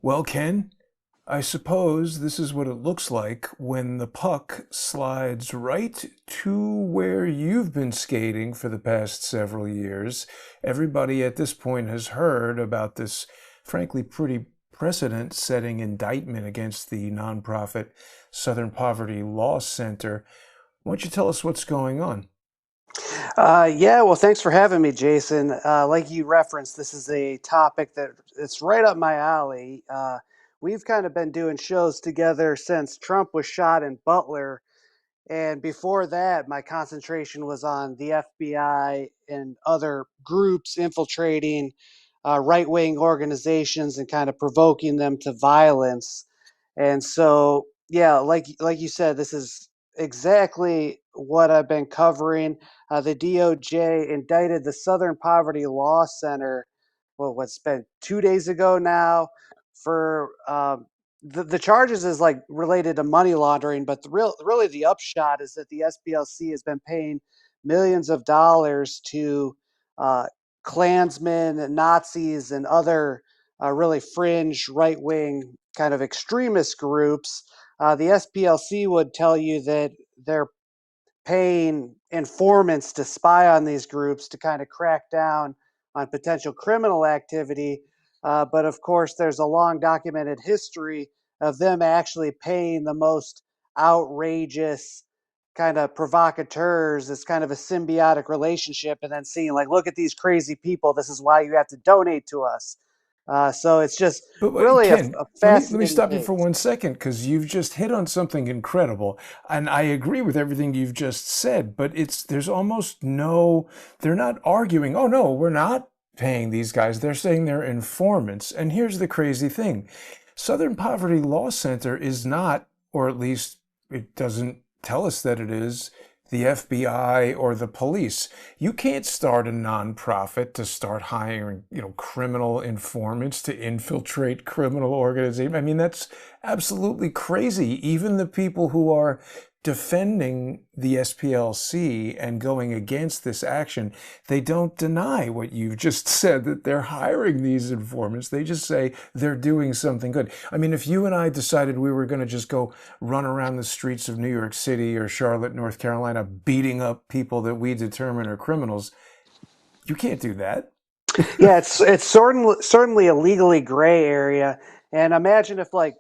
Well, Ken, I suppose this is what it looks like when the puck slides right to where you've been skating for the past several years. Everybody at this point has heard about this, frankly, pretty precedent-setting indictment against the nonprofit Southern Poverty Law Center. Why don't you tell us what's going on? Yeah, well, thanks for having me, Jason. Like you referenced, this is a topic that it's right up my alley. We've kind of been doing shows together since Trump was shot in Butler, and before that, my concentration was on the FBI and other groups infiltrating right-wing organizations and kind of provoking them to violence. And so, yeah, like you said, this is exactly what I've been covering. The DOJ indicted the Southern Poverty Law Center. Well, what's been 2 days ago now for the charges is like related to money laundering, but really the upshot is that the SPLC has been paying millions of dollars to uh, Klansmen, Nazis, and other really fringe right wing kind of extremist groups. The SPLC would tell you that they're paying informants to spy on these groups to kind of crack down on potential criminal activity. But of course, there's a long documented history of them actually paying the most outrageous kind of provocateurs. It's kind of a symbiotic relationship, and then seeing, like, look at these crazy people. This is why you have to donate to us. So it's just But really a, Ken, a let me fascinating stop you for case. 1 second because you've just hit on something incredible, and I agree with everything you've just said. But there's almost no, they're not arguing. Oh no, we're not paying these guys. They're saying they're informants. And here's the crazy thing: Southern Poverty Law Center is not, or at least it doesn't tell us that it is, the FBI or the police. You can't start a nonprofit to start hiring, criminal informants to infiltrate criminal organizations. I mean, that's absolutely crazy. Even the people who are defending the SPLC and going against this action, they don't deny what you've just said, that they're hiring these informants. They just say they're doing something good. I mean, if you and I decided we were going to just go run around the streets of New York City or Charlotte, North Carolina, beating up people that we determine are criminals, you can't do that. Yeah, it's certainly a legally gray area. And imagine if, like,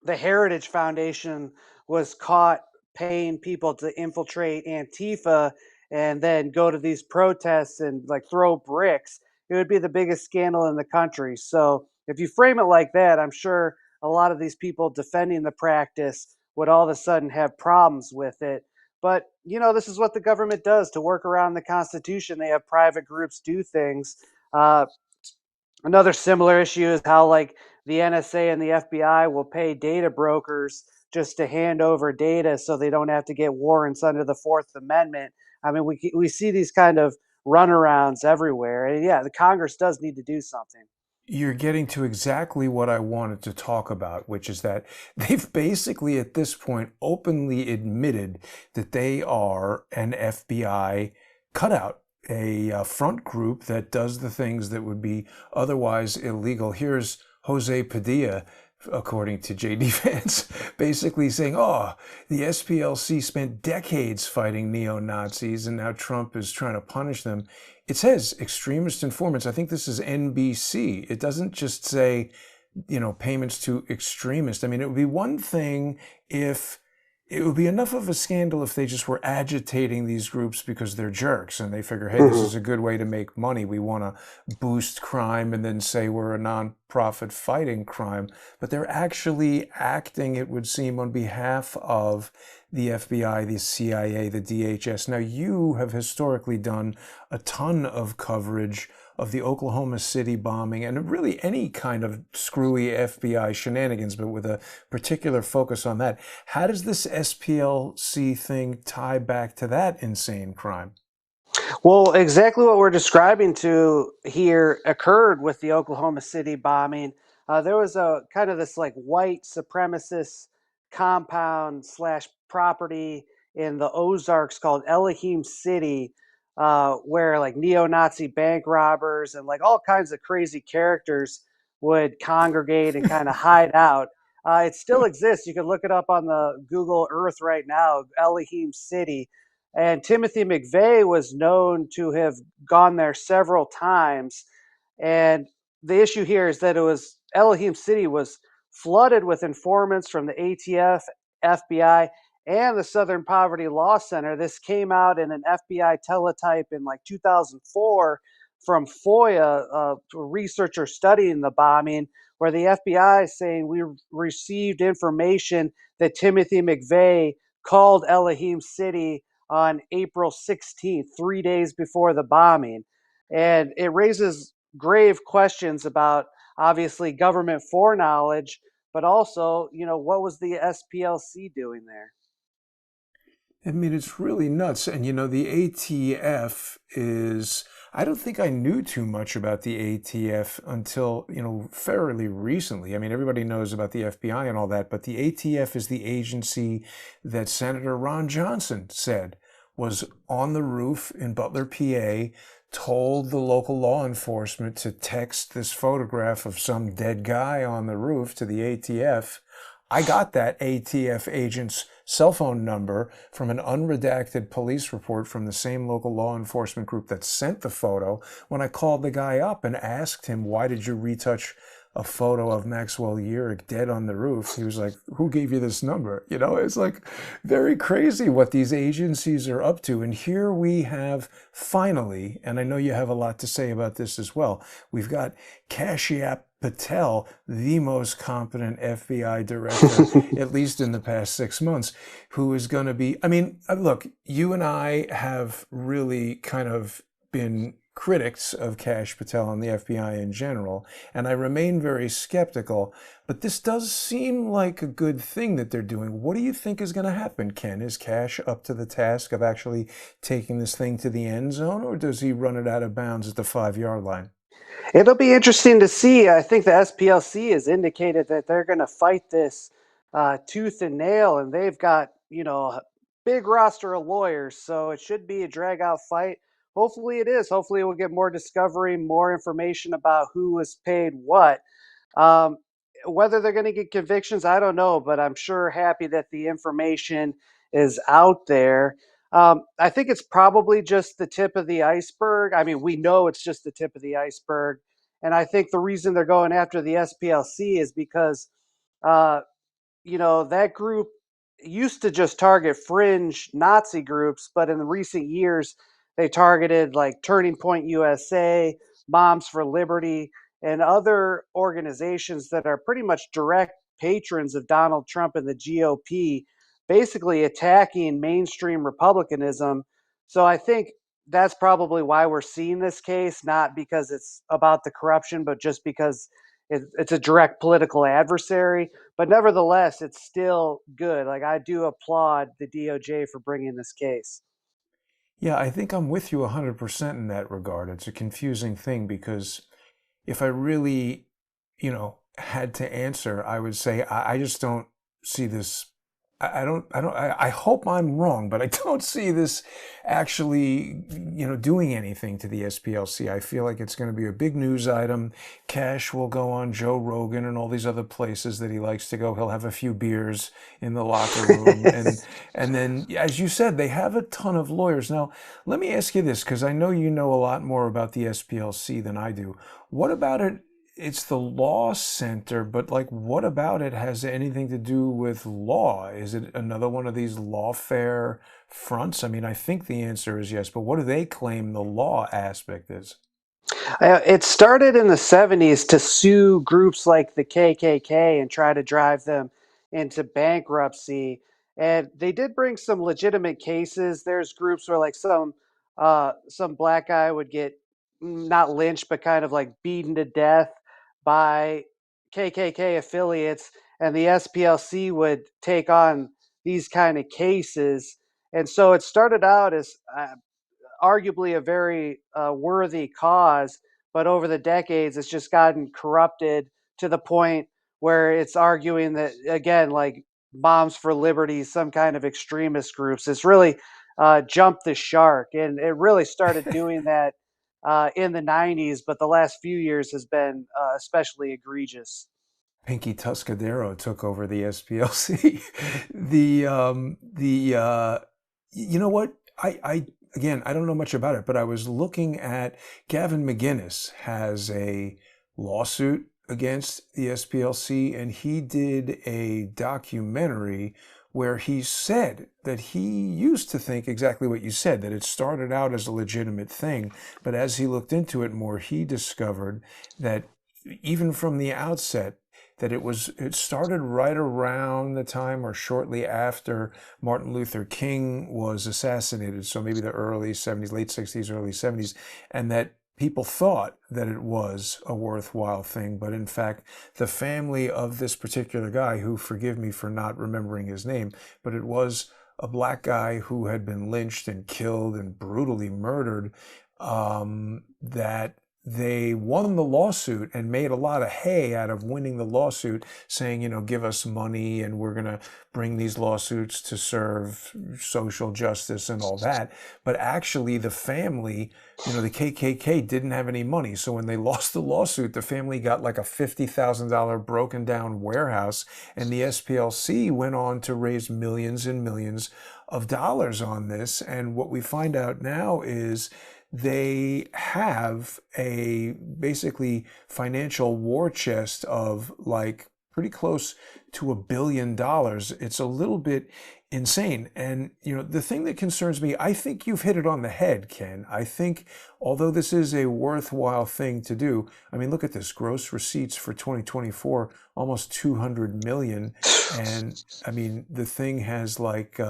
the Heritage Foundation was caught paying people to infiltrate Antifa and then go to these protests and, like, throw bricks. It would be the biggest scandal in the country. So if you frame it like that, I'm sure a lot of these people defending the practice would all of a sudden have problems with it. But this is what the government does to work around the Constitution. They have private groups do things. Uh, Another similar issue is how, like, the NSA and the FBI will pay data brokers just to hand over data so they don't have to get warrants under the Fourth Amendment. I mean, we see these kind of runarounds everywhere, and yeah, the Congress does need to do something. You're getting to exactly what I wanted to talk about, which is that they've basically at this point openly admitted that they are an FBI cutout, a front group that does the things that would be otherwise illegal. Here's Jose Padilla, according to JD Vance, basically saying, oh, the SPLC spent decades fighting neo Nazis and now Trump is trying to punish them. It says extremist informants. I think this is NBC. It doesn't just say, payments to extremists. I mean, it would be one thing if it would be enough of a scandal if they just were agitating these groups because they're jerks and they figure, hey, this is Mhm. a good way to make money. We want to boost crime and then say we're a nonprofit fighting crime. But they're actually acting, it would seem, on behalf of the FBI, the CIA, the DHS. Now, you have historically done a ton of coverage of the Oklahoma City bombing and really any kind of screwy FBI shenanigans, but with a particular focus on that. How does this SPLC thing tie back to that insane crime? Well, exactly what we're describing to here occurred with the Oklahoma City bombing. There was a kind of this, like, white supremacist compound slash property in the Ozarks called Elohim City, where, like, neo-Nazi bank robbers and, like, all kinds of crazy characters would congregate and kind of hide out. It still exists. You can look it up on the Google Earth right now, Elohim City. And Timothy McVeigh was known to have gone there several times. And the issue here is that it was Elohim City was flooded with informants from the ATF, FBI, and the Southern Poverty Law Center. This came out in an FBI teletype in like 2004 from FOIA, a researcher studying the bombing, where the FBI is saying we received information that Timothy McVeigh called Elohim City on April 16th, 3 days before the bombing. And it raises grave questions about obviously government foreknowledge, but also, what was the SPLC doing there? I mean, it's really nuts. And the ATF is, I don't think I knew too much about the ATF until, fairly recently. I mean, everybody knows about the FBI and all that, but the ATF is the agency that Senator Ron Johnson said was on the roof in Butler, PA, told the local law enforcement to text this photograph of some dead guy on the roof to the ATF. I got that ATF agent's cell phone number from an unredacted police report from the same local law enforcement group that sent the photo when I called the guy up and asked him, why did you retouch a photo of Maxwell Yerrick dead on the roof? He was like, who gave you this number? It's like very crazy what these agencies are up to. And here we have finally, and I know you have a lot to say about this as well, we've got Kashyap Patel, the most competent FBI director, at least in the past 6 months, who is going to be, I mean, look, you and I have really kind of been critics of Kash Patel and the FBI in general, and I remain very skeptical, but this does seem like a good thing that they're doing. What do you think is going to happen, Ken? Is Kash up to the task of actually taking this thing to the end zone, or does he run it out of bounds at the 5-yard line? It'll be interesting to see. I think the SPLC has indicated that they're going to fight this tooth and nail, and they've got a big roster of lawyers, so it should be a drag out fight. Hopefully, it is. Hopefully, we'll get more discovery, more information about who was paid what. Um, whether they're going to get convictions, I don't know, but I'm sure happy that the information is out there. I think it's probably just the tip of the iceberg. I mean, we know it's just the tip of the iceberg. And I think the reason they're going after the SPLC is because uh, that group used to just target fringe Nazi groups, but in the recent years, they targeted like Turning Point USA, Moms for Liberty, and other organizations that are pretty much direct patrons of Donald Trump and the GOP, basically attacking mainstream Republicanism. So I think that's probably why we're seeing this case, not because it's about the corruption, but just because it's a direct political adversary. But nevertheless, it's still good. Like, I do applaud the DOJ for bringing this case. Yeah, I think I'm with you 100% in that regard. It's a confusing thing because if I really, had to answer, I would say I just don't see this. I hope I'm wrong, but I don't see this actually, doing anything to the SPLC. I feel like it's going to be a big news item. Cash will go on Joe Rogan and all these other places that he likes to go. He'll have a few beers in the locker room. And then, as you said, they have a ton of lawyers. Now, let me ask you this, because I know you know a lot more about the SPLC than I do. What about it? It's the law center, but like, what about it has anything to do with law? Is it another one of these lawfare fronts? I mean, I think the answer is yes, but what do they claim the law aspect is? It started in the 70s to sue groups like the KKK and try to drive them into bankruptcy. And they did bring some legitimate cases. There's groups where like some black guy would get not lynched, but kind of like beaten to death by KKK affiliates, and the SPLC would take on these kind of cases. And so it started out as arguably a very worthy cause, but over the decades, it's just gotten corrupted to the point where it's arguing that, again, like Moms for Liberty, some kind of extremist groups, it's really jumped the shark. And it really started doing that in the 90s, but the last few years has been especially egregious. Pinky Tuscadero took over the SPLC. The you know what? I again, I don't know much about it, but I was looking at Gavin McGinnis has a lawsuit against the SPLC, and he did a documentary where he said that he used to think exactly what you said, that it started out as a legitimate thing, but as he looked into it more, he discovered that even from the outset, that it started right around the time or shortly after Martin Luther King was assassinated, so maybe the early 70s, late 60s, early 70s, and that people thought that it was a worthwhile thing, but in fact the family of this particular guy, who, forgive me for not remembering his name, but it was a black guy who had been lynched and killed and brutally murdered, that they won the lawsuit and made a lot of hay out of winning the lawsuit, saying, give us money and we're going to bring these lawsuits to serve social justice and all that. But actually, the family, the KKK didn't have any money. So when they lost the lawsuit, the family got like a $50,000 broken down warehouse, and the SPLC went on to raise millions and millions of dollars on this. And what we find out now is they have a basically financial war chest of like pretty close to $1 billion. It's a little bit insane. And, the thing that concerns me, I think you've hit it on the head, Ken. I think although this is a worthwhile thing to do, I mean, look at this: gross receipts for 2024, almost 200 million. And I mean, the thing has like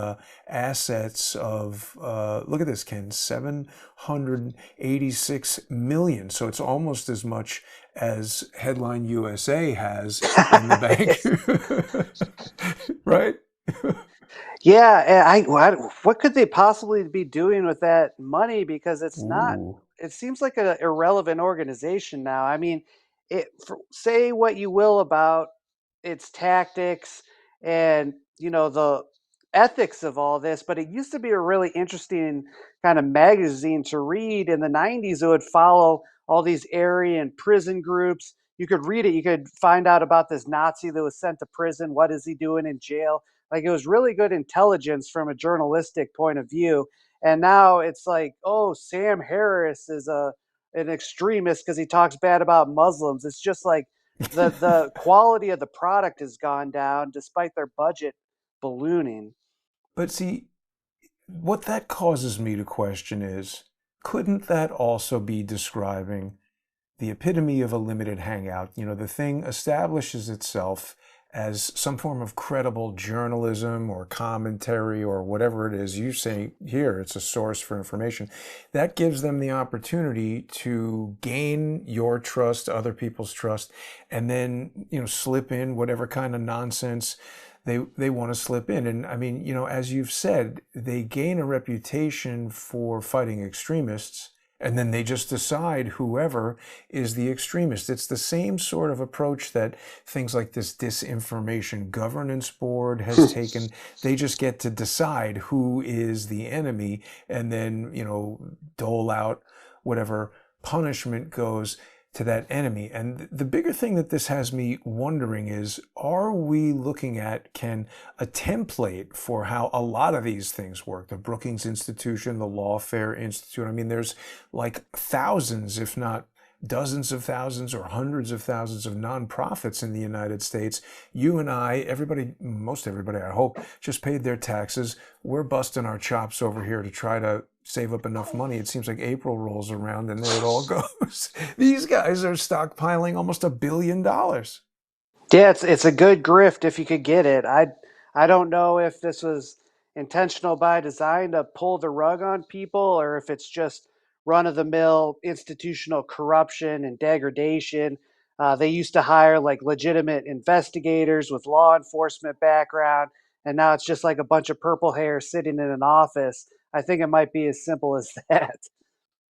assets of, look at this, Ken, 786 million. So it's almost as much as Headline USA has in the bank. Right? Yeah, and what could they possibly be doing with that money? Because it's not. Ooh. It seems like an irrelevant organization now. I mean, say what you will about its tactics and the ethics of all this, but it used to be a really interesting kind of magazine to read in the 90s. It would follow all these Aryan prison groups. You could read it. You could find out about this Nazi that was sent to prison. What is he doing in jail? Like, it was really good intelligence from a journalistic point of view. And now it's like, oh, Sam Harris is an extremist because he talks bad about Muslims. It's just like the quality of the product has gone down despite their budget ballooning. But see, what that causes me to question is, couldn't that also be describing the epitome of a limited hangout? The thing establishes itself as some form of credible journalism or commentary or whatever it is. You say here it's a source for information. That gives them the opportunity to gain your trust, other people's trust, and then, slip in whatever kind of nonsense they want to slip in. And I mean, as you've said, they gain a reputation for fighting extremists, and then they just decide whoever is the extremist. It's the same sort of approach that things like this Disinformation Governance Board has taken. They just get to decide who is the enemy, and then, dole out whatever punishment goes to that enemy. And the bigger thing that this has me wondering is, are we looking at, Ken, a template for how a lot of these things work? The Brookings Institution, the Lawfare Institute. I mean, there's like thousands, if not dozens of thousands or hundreds of thousands of nonprofits in the United States. You and I, everybody, most everybody, I hope, just paid their taxes. We're busting our chops over here to try to save up enough money. It seems like April rolls around and there it all goes. These guys are stockpiling almost $1 billion. Yeah, it's a good grift if you could get it. I don't know if this was intentional by design to pull the rug on people, or if it's just run of the mill institutional corruption and degradation. They used to hire like legitimate investigators with law enforcement background, and now it's just like a bunch of purple hair sitting in an office. I think it might be as simple as that.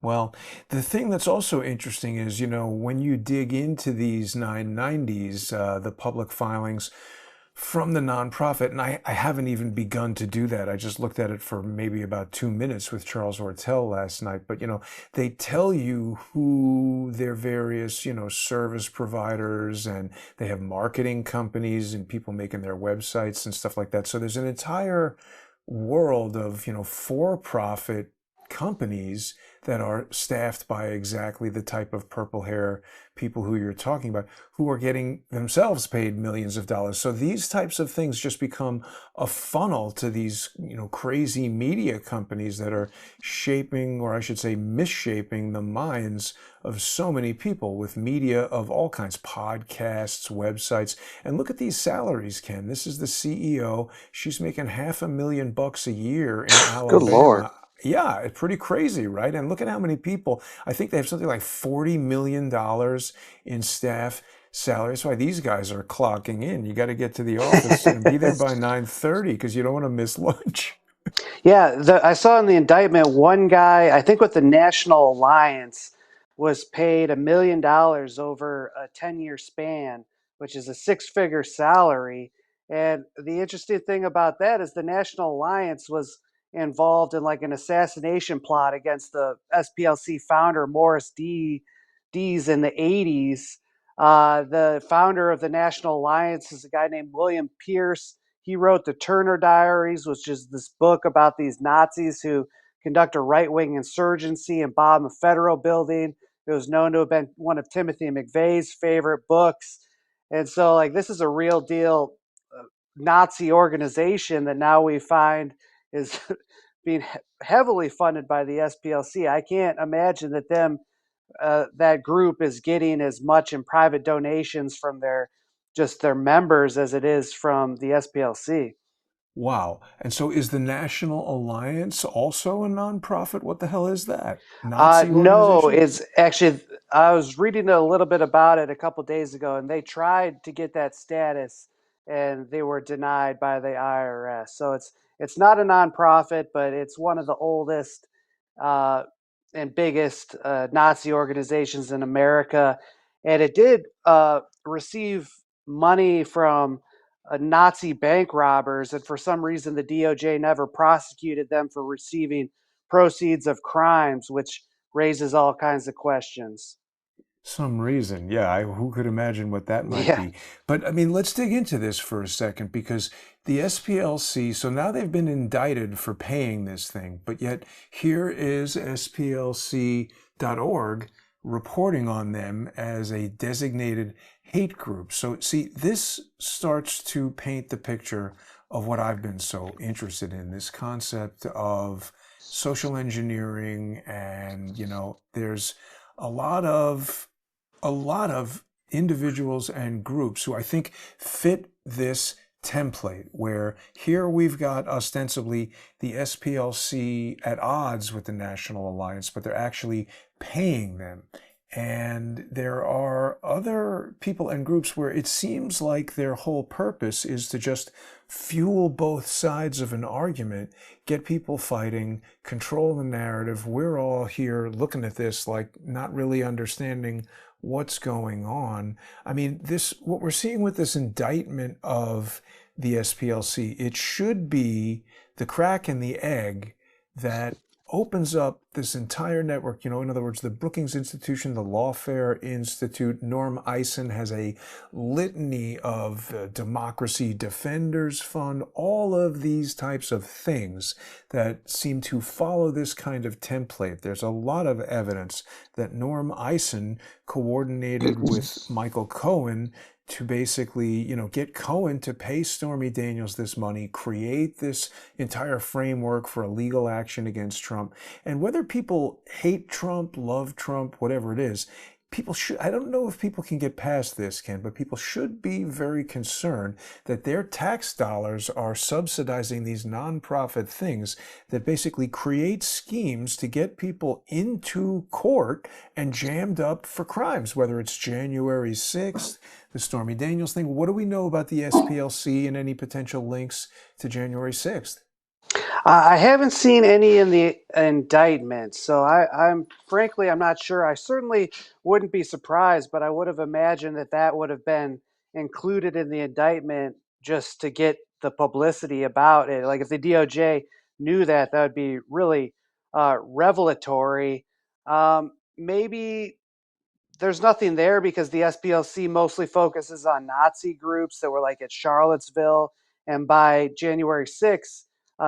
Well, the thing that's also interesting is, when you dig into these 990s, the public filings from the nonprofit, and I haven't even begun to do that. I just looked at it for maybe about 2 minutes with Charles Ortel last night. But they tell you who their various service providers, and they have marketing companies and people making their websites and stuff like that. So there's an entire world of for-profit companies that are staffed by exactly the type of purple hair people who you're talking about, who are getting themselves paid millions of dollars. So these types of things just become a funnel to these, crazy media companies that are shaping, or I should say, misshaping the minds of so many people with media of all kinds, podcasts, websites. And look at these salaries, Ken. This is the CEO. She's making $500,000 a year in Good Lord. Alabama. Yeah, it's pretty crazy, right? And look at how many people. I think they have something like $40 million in staff salary. That's why these guys are clocking in. You got to get to the office and be there by 9:30 because you don't want to miss lunch. Yeah, I saw in the indictment one guy, I think with the National Alliance, was paid $1 million over a 10-year span, which is a six-figure salary. And the interesting thing about that is the National Alliance was involved in like an assassination plot against the SPLC founder Dees in the 80s. The founder of the National Alliance is a guy named William Pierce. He wrote the Turner Diaries, which is this book about these Nazis who conduct a right wing insurgency and bomb a federal building. It was known to have been one of Timothy McVeigh's favorite books. And so, like, this is a real deal Nazi organization that now we find is being heavily funded by the SPLC. I can't imagine that that group is getting as much in private donations from their members as it is from the SPLC. Wow. And so is the National Alliance also a nonprofit? What the hell is that? Nazi No, organization? it's actually I was reading a little bit about it a couple days ago, and they tried to get that status, and they were denied by the IRS. So it's not a nonprofit, but it's one of the oldest uh, and biggest Nazi organizations in America, and it did receive money from Nazi bank robbers, and for some reason the DOJ never prosecuted them for receiving proceeds of crimes, which raises all kinds of questions. Some reason. Yeah, who could imagine what that might Yeah. be? But I mean, let's dig into this for a second because the SPLC, so now they've been indicted for paying this thing, but yet here is SPLC.org reporting on them as a designated hate group. So, see, this starts to paint the picture of what I've been so interested in, this concept of social engineering. And, there's a lot of a lot of individuals and groups who I think fit this template, where here we've got ostensibly the SPLC at odds with the National Alliance, but they're actually paying them. And there are other people and groups where it seems like their whole purpose is to just fuel both sides of an argument, get people fighting, control the narrative. We're all here looking at this like not really understanding what's going on. I mean, what we're seeing with this indictment of the SPLC, it should be the crack in the egg that opens up this entire network. In other words, the Brookings Institution, the Lawfare Institute, Norm Eisen has a litany of democracy defenders fund, all of these types of things that seem to follow this kind of template. There's a lot of evidence that Norm Eisen coordinated with Michael Cohen to basically, get Cohen to pay Stormy Daniels this money, create this entire framework for a legal action against Trump. And whether people hate Trump, love Trump, whatever it is, I don't know if people can get past this, Ken, but people should be very concerned that their tax dollars are subsidizing these nonprofit things that basically create schemes to get people into court and jammed up for crimes, whether it's January 6th, the Stormy Daniels thing. What do we know about the SPLC and any potential links to January 6th? I haven't seen any in the indictment, so I'm frankly I'm not sure. I certainly wouldn't be surprised, but I would have imagined that that would have been included in the indictment just to get the publicity about it. Like if the DOJ knew that, that would be really revelatory. Maybe there's nothing there because the SPLC mostly focuses on Nazi groups that were like at Charlottesville. And by January 6th,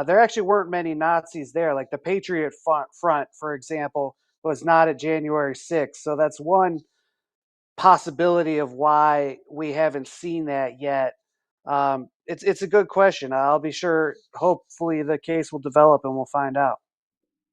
there actually weren't many Nazis there. Like the Patriot Front, for example, was not at January 6th. So that's one possibility of why we haven't seen that yet. It's a good question. I'll be sure. Hopefully, the case will develop and we'll find out.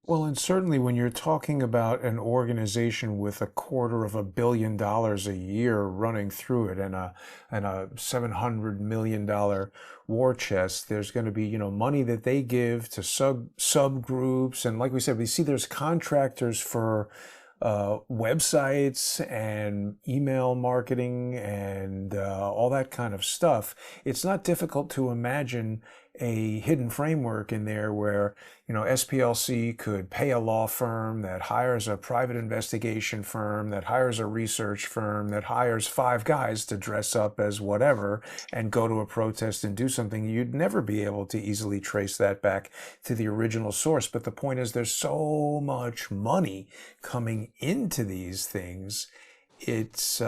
Well, and certainly when you're talking about an organization with $250 million a year running through it and a $700 million war chest, there's going to be, money that they give to subgroups. And like we said, we see there's contractors for websites and email marketing and all that kind of stuff. It's not difficult to imagine a hidden framework in there where, SPLC could pay a law firm that hires a private investigation firm, that hires a research firm, that hires five guys to dress up as whatever and go to a protest and do something. You'd never be able to easily trace that back to the original source. But the point is, there's so much money coming into these things. It's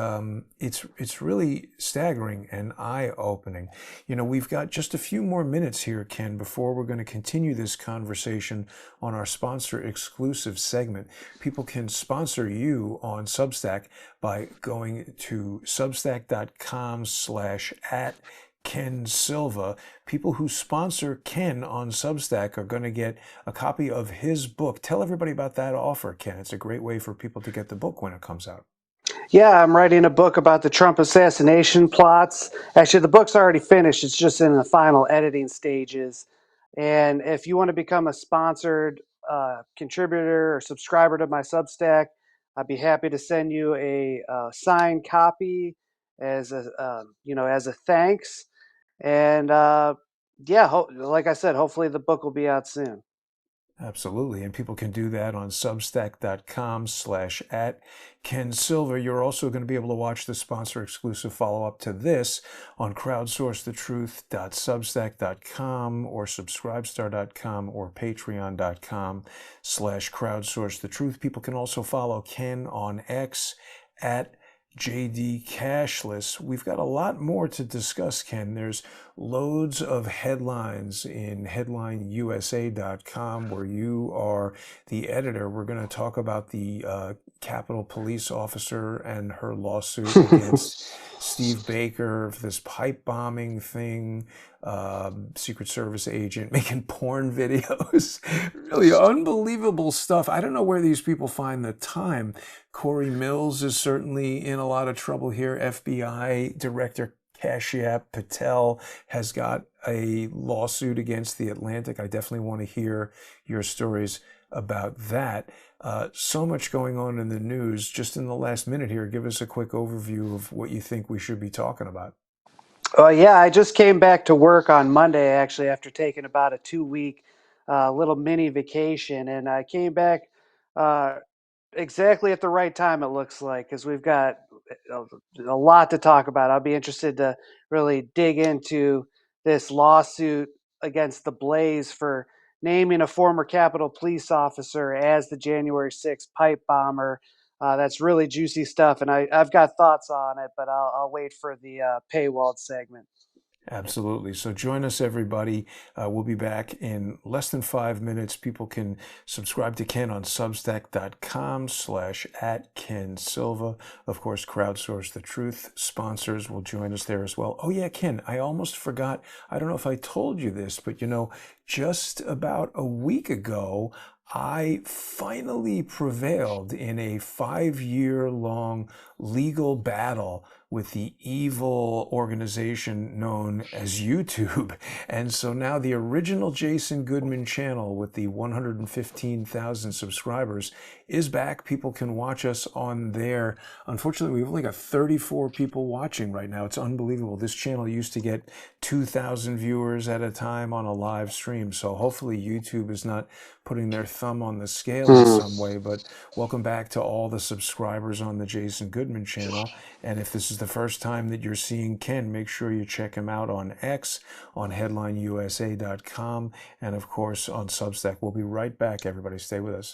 really staggering and eye-opening. We've got just a few more minutes here, Ken, before we're going to continue this conversation on our sponsor exclusive segment. People can sponsor you on Substack by going to substack.com/at Ken Silva. People who sponsor Ken on Substack are going to get a copy of his book. Tell everybody about that offer, Ken. It's a great way for people to get the book when it comes out. Yeah, I'm writing a book about the Trump assassination plots. Actually, the book's already finished. It's just in the final editing stages. And if you want to become a sponsored contributor or subscriber to my Substack, I'd be happy to send you a signed copy as as a thanks. And yeah, like I said, hopefully the book will be out soon. Absolutely. And people can do that on substack.com/at Ken Silva. You're also going to be able to watch the sponsor exclusive follow up to this on crowdsourcethetruth.substack.com or subscribestar.com or patreon.com/crowdsourcethetruth. People can also follow Ken on X at JD Cashless. We've got a lot more to discuss, Ken. There's loads of headlines in headlineusa.com where you are the editor. We're going to talk about the Capitol Police officer and her lawsuit against Steve Baker, this pipe bombing thing, Secret Service agent making porn videos. Really unbelievable stuff. I don't know where these people find the time. Corey Mills is certainly in a lot of trouble here. FBI Director Kashyap Patel has got a lawsuit against the Atlantic. I definitely want to hear your stories about that. So much going on in the news. Just in the last minute here, give us a quick overview of what you think we should be talking about. Yeah, I just came back to work on Monday, actually, after taking about a 2 week little mini vacation. And I came back uh, exactly at the right time, it looks like, because we've got a lot to talk about. I'll be interested to really dig into this lawsuit against the Blaze for naming a former Capitol police officer as the January 6th pipe bomber. That's really juicy stuff, and I've got thoughts on it, but I'll wait for the paywalled segment. Absolutely. So join us, everybody. We'll be back in less than 5 minutes. People can subscribe to Ken on substack.com/at Ken Silva. Of course, Crowdsource the Truth sponsors will join us there as well. Oh, yeah, Ken, I almost forgot. I don't know if I told you this, but just about a week ago, I finally prevailed in a 5-year long legal battle with the evil organization known as YouTube. And so now the original Jason Goodman channel with the 115,000 subscribers is back. People can watch us on there. Unfortunately, we've only got 34 people watching right now. It's unbelievable. This channel used to get 2,000 viewers at a time on a live stream. So hopefully YouTube is not putting their thumb on the scale in some way. But welcome back to all the subscribers on the Jason Goodman channel. And if this is the the first time that you're seeing Ken, make sure you check him out on X, on headlineusa.com, and of course on Substack. We'll be right back, everybody. Stay with us.